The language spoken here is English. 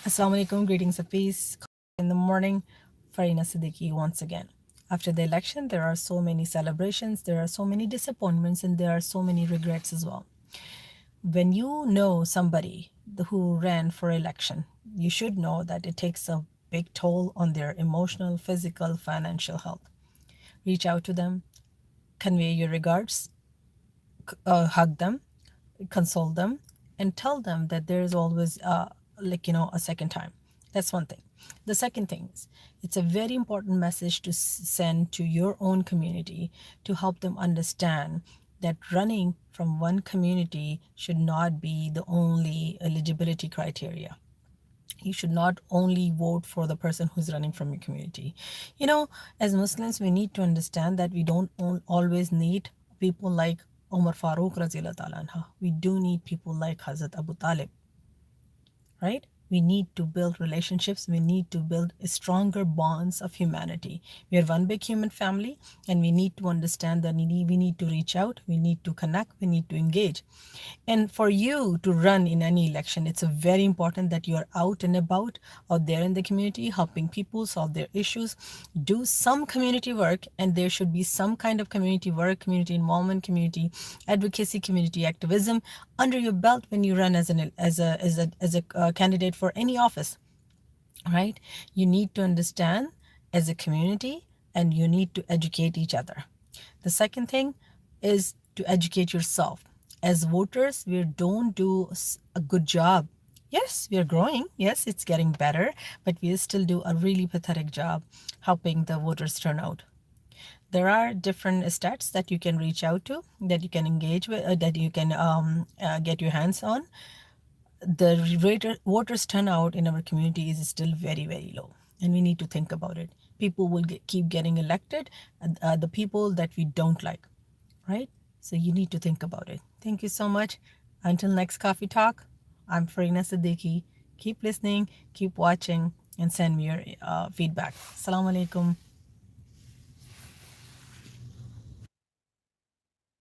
Assalamualaikum, greetings of peace. In the morning, Farina Siddiqui once again. After the election, there are so many celebrations, there are so many disappointments, and there are so many regrets as well. When you know somebody who ran for election, you should know that it takes a big toll on their emotional, physical, financial health. Reach out to them, convey your regards, hug them, console them, and tell them that there is always a second time. That's one thing. The second thing is, it's a very important message to send to your own community to help them understand that running from one community should not be the only eligibility criteria. You should not only vote for the person who's running from your community. As Muslims, we need to understand that we don't always need people like Umar Farooq Razila Talanha. We do need people like Hazrat Abu Talib, right? We need to build relationships. We need to build stronger bonds of humanity. We are one big human family, and we need to understand that we need to reach out, we need to connect, we need to engage. And for you to run in any election, it's very important that you are out and about, out there in the community, helping people solve their issues. Do some community work, and there should be some kind of community work, community involvement, community advocacy, community activism under your belt when you run as a candidate for any office, right? You need to understand as a community, and you need to educate each other. The second thing is to educate yourself. As voters, we don't do a good job. Yes, we are growing. Yes, it's getting better, but we still do a really pathetic job helping the voters turn out. There are different stats that you can reach out to, that you can engage with, that you can get your hands on. The voters turnout in our community is still very, very low, and we need to think about it. People will keep getting elected, the people that we don't like, right? So you need to think about it. Thank you so much. Until next coffee talk, I'm Farina Siddiqui. Keep listening, keep watching, and send me your feedback. Assalamu alaikum.